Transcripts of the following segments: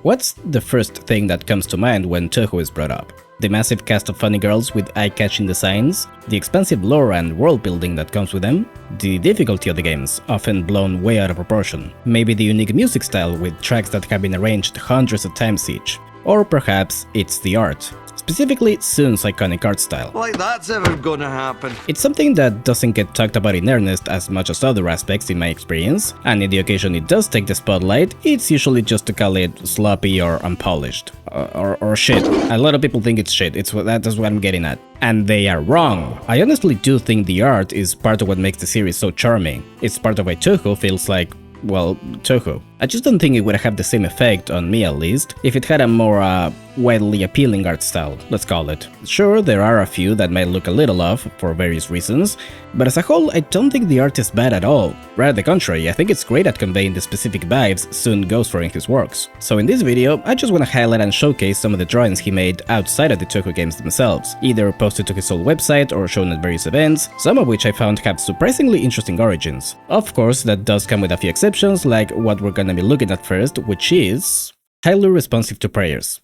What's the first thing that comes to mind when touhou is brought up? The massive cast of funny girls with eye-catching designs, the expansive lore and world building that comes with them, the difficulty of the games, often blown way out of proportion, maybe the unique music style with tracks that have been arranged hundreds of times each, or perhaps it's the art. Specifically, ZUN's iconic art style. Like that's ever gonna happen. It's something that doesn't get talked about in earnest as much as other aspects in my experience, and in the occasion it does take the spotlight, it's usually just to call it sloppy or unpolished. Or shit. A lot of people think it's shit, that's what I'm getting at. And they are wrong. I honestly do think the art is part of what makes the series so charming. It's part of why touhou feels like, well, touhou. I just don't think it would have the same effect, on me at least, if it had a more widely appealing art style, let's call it. Sure, there are a few that might look a little off, for various reasons, but as a whole, I don't think the art is bad at all. Rather the contrary, I think it's great at conveying the specific vibes ZUN goes for in his works. So in this video, I just want to highlight and showcase some of the drawings he made outside of the touhou games themselves, either posted to his old website or shown at various events, some of which I found have surprisingly interesting origins. Of course, that does come with a few exceptions, like what we're gonna be looking at first, which is highly responsive to prayers.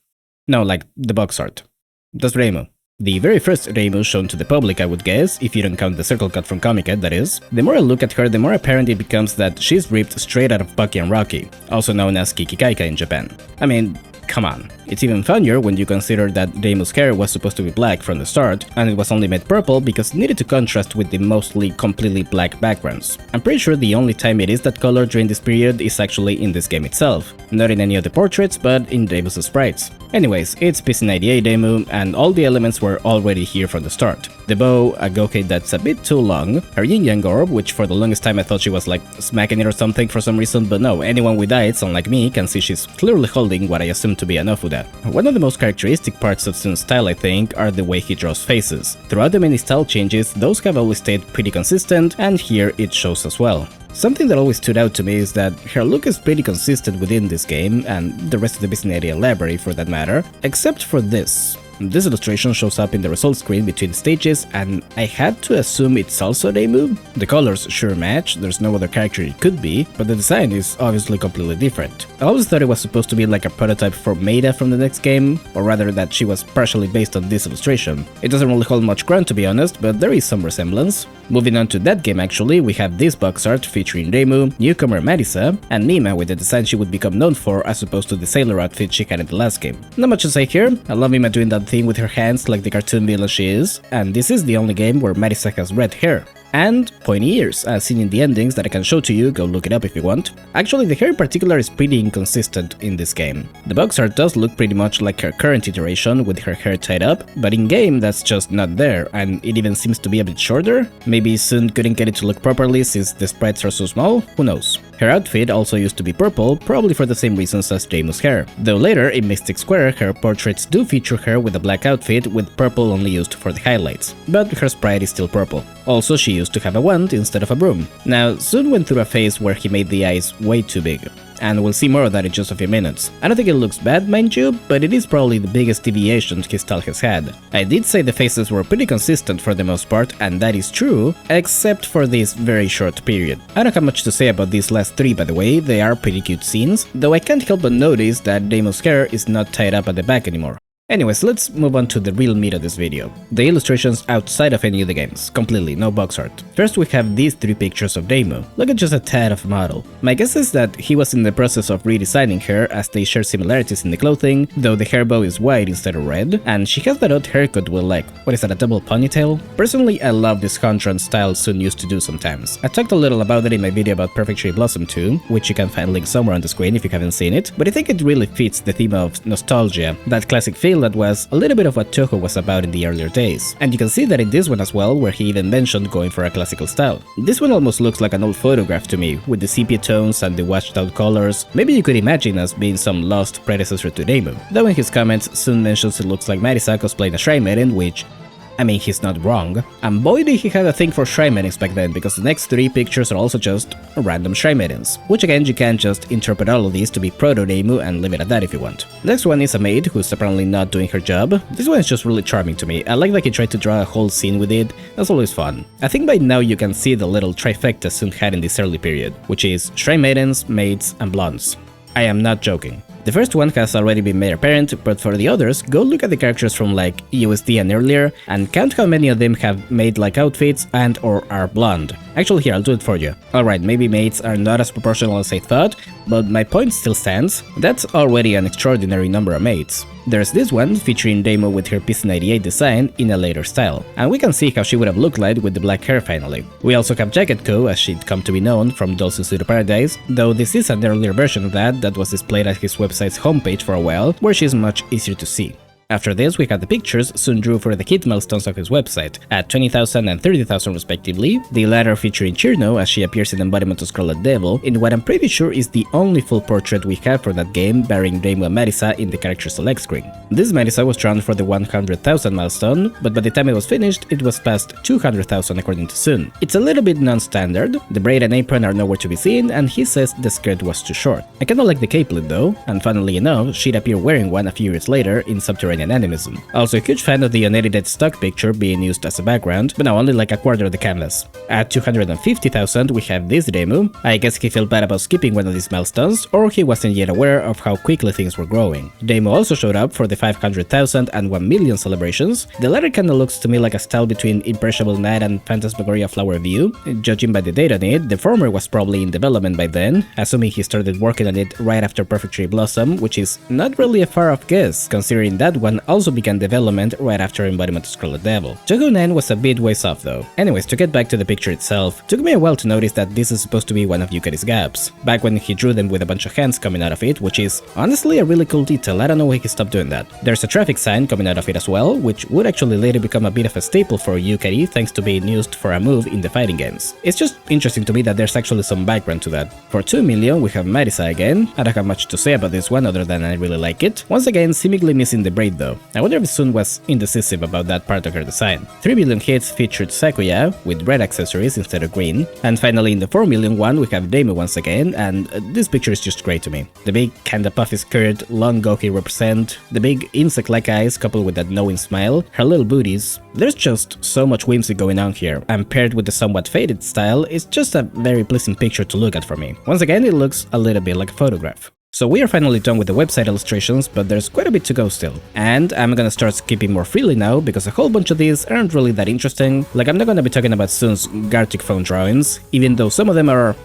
No, like the box art. That's Reimu. The very first Reimu shown to the public, I would guess, if you don't count the circle cut from Comic-Ed, that is. The more I look at her, the more apparent it becomes that she's ripped straight out of Bucky and Rocky, also known as Kikikaika in Japan. I mean, come on. It's even funnier when you consider that Reimu's hair was supposed to be black from the start, and it was only made purple because it needed to contrast with the mostly completely black backgrounds. I'm pretty sure the only time it is that color during this period is actually in this game itself, not in any of the portraits, but in Reimu's sprites. Anyways, it's PC98 Reimu, and all the elements were already here from the start. The bow, a gokei that's a bit too long, her yin-yang orb, which for the longest time I thought she was like smacking it or something for some reason, but no, anyone with eyes, unlike me, can see she's clearly holding what I assume to be an ofuda. One of the most characteristic parts of ZUN's style, I think, are the way he draws faces. Throughout the many style changes, those have always stayed pretty consistent, and here it shows as well. Something that always stood out to me is that her look is pretty consistent within this game, and the rest of the PC98 library for that matter, except for this. This illustration shows up in the result screen between stages, and I had to assume it's also Reimu. The colors sure match, there's no other character it could be, but the design is obviously completely different. I always thought it was supposed to be like a prototype for Maida from the next game, or rather that she was partially based on this illustration. It doesn't really hold much ground to be honest, but there is some resemblance. Moving on to that game actually, we have this box art featuring Reimu, newcomer Marisa, and Mima with the design she would become known for as opposed to the sailor outfit she had in the last game. Not much to say here, I love Mima doing that thing with her hands like the cartoon villain she is, and this is the only game where Marisa has red hair. And pointy ears, as seen in the endings that I can show to you, go look it up if you want. Actually, the hair in particular is pretty inconsistent in this game. The box art does look pretty much like her current iteration with her hair tied up, but in-game that's just not there, and it even seems to be a bit shorter. Maybe ZUN couldn't get it to look properly since the sprites are so small, who knows. Her outfit also used to be purple, probably for the same reasons as Reimu's hair. Though later, in Mystic Square, her portraits do feature her with a black outfit with purple only used for the highlights, but her sprite is still purple. Also, she used to have a wand instead of a broom. Now, ZUN went through a phase where he made the eyes way too big, and we'll see more of that in just a few minutes. I don't think it looks bad, mind you, but it is probably the biggest deviation his style has had. I did say the faces were pretty consistent for the most part, and that is true, except for this very short period. I don't have much to say about these last three, by the way, they are pretty cute scenes, though I can't help but notice that Reimu's hair is not tied up at the back anymore. Anyways, let's move on to the real meat of this video. The illustrations outside of any of the games, completely, no box art. First we have these three pictures of Reimu. Look at just a tad of model. My guess is that he was in the process of redesigning her as they share similarities in the clothing, though the hair bow is white instead of red, and she has that odd haircut with like, what is that, a double ponytail? Personally, I love this contrast style ZUN used to do sometimes. I talked a little about it in my video about Perfect Cherry Blossom 2, which you can find linked somewhere on the screen if you haven't seen it, but I think it really fits the theme of nostalgia, that classic feel that was a little bit of what touhou was about in the earlier days. And you can see that in this one as well, where he even mentioned going for a classical style. This one almost looks like an old photograph to me, with the sepia tones and the washed out colors. Maybe you could imagine as being some lost predecessor to Reimu. Though in his comments, ZUN mentions it looks like Marisa cosplaying a shrine maiden, which, I mean, he's not wrong. And boy did he have a thing for shrine maidens back then, because the next three pictures are also just random shrine maidens. Which again, you can just interpret all of these to be proto-Reimu and leave it at that if you want. Next one is a maid who's apparently not doing her job. This one is just really charming to me. I like that he tried to draw a whole scene with it. That's always fun. I think by now you can see the little trifecta ZUN had in this early period, which is shrine maidens, maids, and blondes. I am not joking. The first one has already been made apparent, but for the others, go look at the characters from like USD and earlier, and count how many of them have maid-like outfits and or are blonde. Actually here, I'll do it for you. Alright, maybe maids are not as proportional as I thought, but my point still stands. That's already an extraordinary number of maids. There's this one featuring Demo with her PC98 design in a later style, and we can see how she would have looked like with the black hair finally. We also have Jacket Co, as she'd come to be known from Dolls in Pseudo Paradise, though this is an earlier version of that was displayed at his website's homepage for a while, where she's much easier to see. After this, we have the pictures ZUN drew for the kid milestones of his website, at 20,000 and 30,000 respectively, the latter featuring Chirno as she appears in embodiment of Scarlet Devil, in what I'm pretty sure is the only full portrait we have for that game, barring Demo and Marisa in the character select screen. This Marisa was drawn for the 100,000 milestone, but by the time it was finished, it was past 200,000 according to ZUN. It's a little bit non-standard, the braid and apron are nowhere to be seen, and he says the skirt was too short. I kinda like the capelet though, and funnily enough, she'd appear wearing one a few years later in Subterranean Animism. Also a huge fan of the unedited stock picture being used as a background, but now only like a quarter of the canvas. At 250,000 we have this Demo. I guess he felt bad about skipping one of these milestones, or he wasn't yet aware of how quickly things were growing. Demo also showed up for the 500,000 and 1 million celebrations. The latter kinda looks to me like a style between Imperishable Night and Phantasmagoria Flower View. Judging by the date on it, the former was probably in development by then, assuming he started working on it right after Perfect Cherry Blossom, which is not really a far off guess, considering that one also began development right after Embodiment of Scarlet Devil. Touhou 9 was a bit ways off though. Anyways, to get back to the picture itself, took me a while to notice that this is supposed to be one of Yukari's gaps, back when he drew them with a bunch of hands coming out of it, which is honestly a really cool detail. I don't know why he stopped doing that. There's a traffic sign coming out of it as well, which would actually later become a bit of a staple for Yukari thanks to being used for a move in the fighting games. It's just interesting to me that there's actually some background to that. For 2 million we have Marisa again. I don't have much to say about this one other than I really like it. Once again, seemingly missing the braid though. I wonder if ZUN was indecisive about that part of her design. 3 million hits featured Sakuya with red accessories instead of green, and finally in the 4 million one we have Demo once again, and this picture is just great to me. The big kinda puffy skirt, long goki represent, the big insect-like eyes coupled with that knowing smile, her little booties. There's just so much whimsy going on here, and paired with the somewhat faded style, it's just a very pleasing picture to look at for me. Once again, it looks a little bit like a photograph. So we are finally done with the website illustrations, but there's quite a bit to go still. And I'm gonna start skipping more freely now, because a whole bunch of these aren't really that interesting. Like, I'm not gonna be talking about ZUN's Gartic phone drawings, even though some of them are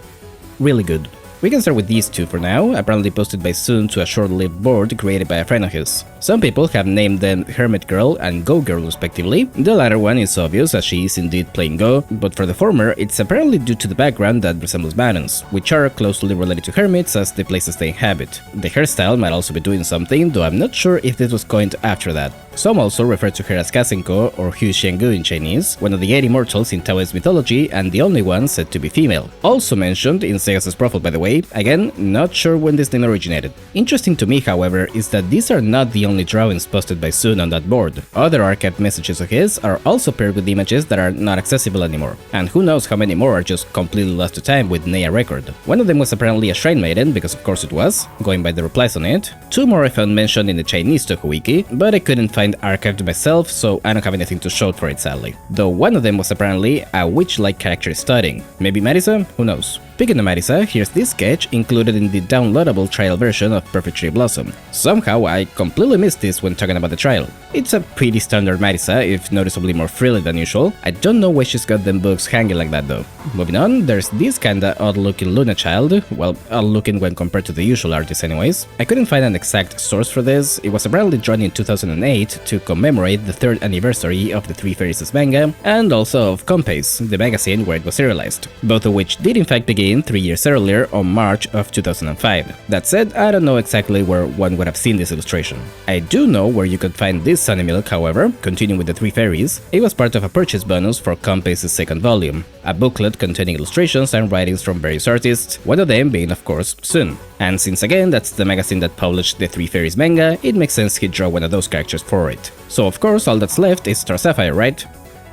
really good. We can start with these two for now, apparently posted by ZUN to a short-lived board created by a friend of his. Some people have named them Hermit Girl and Go Girl respectively. The latter one is obvious, as she is indeed playing Go, but for the former, it's apparently due to the background that resembles mountains, which are closely related to hermits as the places they inhabit. The hairstyle might also be doing something, though I'm not sure if this was coined after that. Some also refer to her as Kazenko or Hu Xiangu in Chinese, one of the 8 immortals in Taoist mythology and the only one said to be female. Also mentioned in Sega's profile, by the way, again, not sure when this name originated. Interesting to me, however, is that these are not the only drawings posted by ZUN on that board. Other archived messages of his are also paired with images that are not accessible anymore, and who knows how many more are just completely lost to time with Nea Record. One of them was apparently a shrine maiden, because of course it was, going by the replies on it. 2 more I found mentioned in the Chinese Touhou wiki, but I couldn't find archived myself, so I don't have anything to show for it sadly. Though one of them was apparently a witch-like character studying. Maybe Marisa? Who knows? Speaking of Marisa, here's this sketch included in the downloadable trial version of Perfect Cherry Blossom. Somehow I completely missed this when talking about the trial. It's a pretty standard Marisa, if noticeably more frilly than usual. I don't know why she's got them books hanging like that though. Moving on, there's this kinda odd-looking Luna child, well, odd-looking when compared to the usual artist anyways. I couldn't find an exact source for this. It was apparently drawn in 2008 to commemorate the 3rd anniversary of the Three Fairies manga, and also of Compace, the magazine where it was serialized, both of which did in fact begin 3 years earlier on March of 2005. That said, I don't know exactly where one would have seen this illustration. I do know where you could find this Sunny Milk, however, continuing with the Three Fairies. It was part of a purchase bonus for Compace's 2nd volume, a booklet containing illustrations and writings from various artists, one of them being of course ZUN. And since again that's the magazine that published the Three Fairies manga, it makes sense he'd draw one of those characters for it. So of course all that's left is Star Sapphire, right?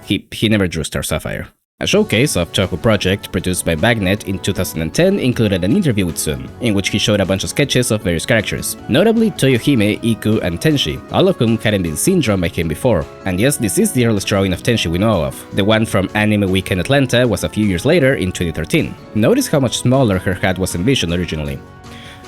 He never drew Star Sapphire. A showcase of Touhou project produced by Bagnet in 2010 included an interview with ZUN, in which he showed a bunch of sketches of various characters, notably Toyohime, Iku, and Tenshi, all of whom hadn't been seen drawn by him before. And yes, this is the earliest drawing of Tenshi we know of. The one from Anime Weekend Atlanta was a few years later in 2013. Notice how much smaller her hat was envisioned originally.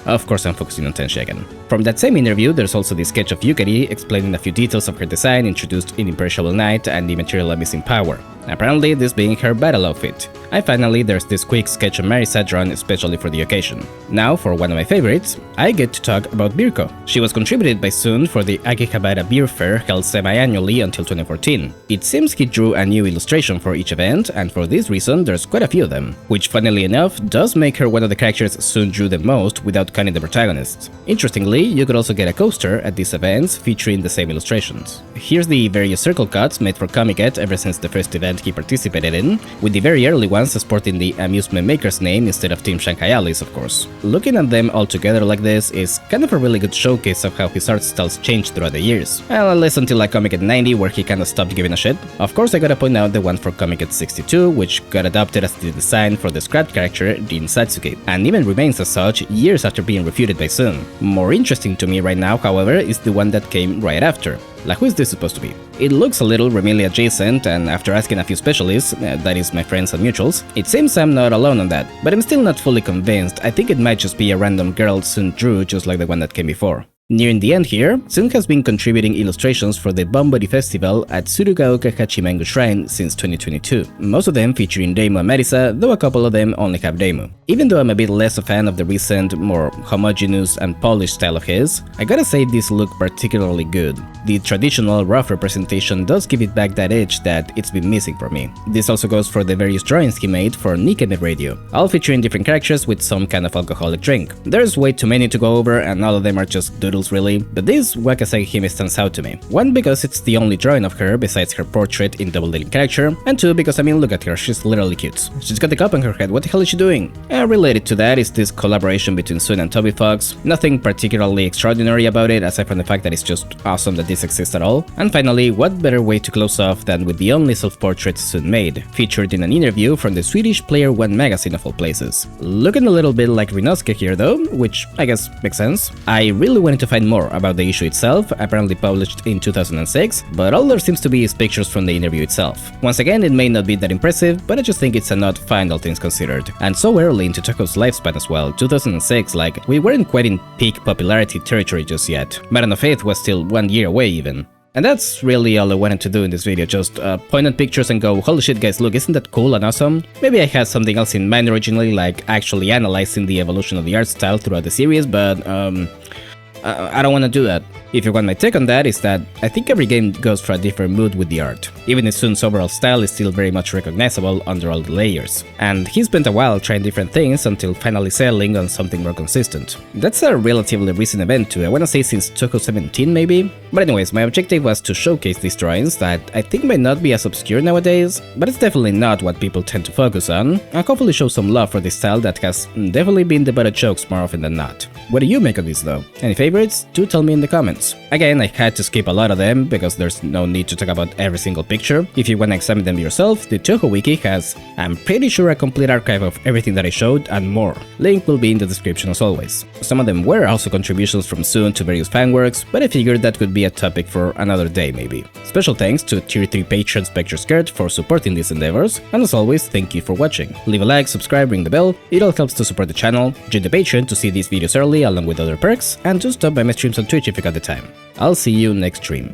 Of course I'm focusing on Tenshi again. From that same interview, there's also the sketch of Yukari explaining a few details of her design introduced in Imperishable Night and the material missing power. Apparently this being her battle outfit. And finally there's this quick sketch of Marisa drawn especially for the occasion. Now for one of my favorites, I get to talk about Birko. She was contributed by ZUN for the Akihabara Beer Fair held semi-annually until 2014. It seems he drew a new illustration for each event, and for this reason there's quite a few of them, which funnily enough does make her one of the characters ZUN drew the most without counting the protagonists. Interestingly, you could also get a coaster at these events featuring the same illustrations. Here's the various circle cuts made for Comiket ever since the first event he participated in, with the very early ones sporting the amusement maker's name instead of Team Shanghai Alice, of course. Looking at them all together like this is kind of a really good showcase of how his art styles changed throughout the years. Well, at least until like Comiket 90, where he kinda stopped giving a shit. Of course I gotta point out the one for Comiket 62, which got adopted as the design for the scrapped character Rin Satsuki, and even remains as such years after being refuted by ZUN. More interesting to me right now, however, is the one that came right after. Like, who is this supposed to be? It looks a little Remily adjacent, and after asking a few specialists, that is my friends and mutuals, it seems I'm not alone on that, but I'm still not fully convinced. I think it might just be a random girl ZUN drew just like the one that came before. Nearing the end here, ZUN has been contributing illustrations for the Bombori Festival at Tsurugaoka Hachimangu Shrine since 2022, most of them featuring Reimu and Marisa, though a couple of them only have Reimu. Even though I'm a bit less a fan of the recent, more homogeneous and polished style of his, I gotta say these look particularly good. The traditional rough representation does give it back that edge that it's been missing for me. This also goes for the various drawings he made for Nikeme Radio, all featuring different characters with some kind of alcoholic drink. There's way too many to go over and all of them are just doodles really, but this Wakasagi Hime stands out to me. One, because it's the only drawing of her besides her portrait in double-dealing character, and two, because I mean look at her, she's literally cute. She's got the cup on her head, what the hell is she doing? Related to that is this collaboration between ZUN and Toby Fox. Nothing particularly extraordinary about it aside from the fact that it's just awesome that this exists at all. And finally, what better way to close off than with the only self-portrait ZUN made, featured in an interview from the Swedish Player One magazine of all places. Looking a little bit like Rinosuke here though, which I guess makes sense. I really wanted to find more about the issue itself, apparently published in 2006, but all there seems to be is pictures from the interview itself. Once again, it may not be that impressive, but I just think it's a nod find all things considered. And so early into Touhou's lifespan as well, 2006, like, we weren't quite in peak popularity territory just yet. Madden of Faith was still 1 year away even. And that's really all I wanted to do in this video, just point at pictures and go, holy shit guys, look, isn't that cool and awesome? Maybe I had something else in mind originally, like actually analyzing the evolution of the art style throughout the series, but I don't want to do that. If you want my take on that, is that I think every game goes for a different mood with the art. Even if ZUN's overall style is still very much recognizable under all the layers. And he spent a while trying different things until finally settling on something more consistent. That's a relatively recent event too, I wanna say since Touhou 17 maybe? But anyways, my objective was to showcase these drawings that I think might not be as obscure nowadays, but it's definitely not what people tend to focus on, and hopefully show some love for this style that has definitely been the butt of jokes more often than not. What do you make of this though? Any favorites? Do tell me in the comments. Again, I had to skip a lot of them because there's no need to talk about every single picture. If you wanna examine them yourself, the Touhou wiki has, I'm pretty sure, a complete archive of everything that I showed and more. Link will be in the description as always. Some of them were also contributions from ZUN to various fanworks, but I figured that could be a topic for another day maybe. Special thanks to Tier 3 patron Spectre Skirt for supporting these endeavors, and as always, thank you for watching. Leave a like, subscribe, ring the bell, it all helps to support the channel, join the Patreon to see these videos early along with other perks, and just stop by my streams on Twitch if you got the time. I'll see you next stream.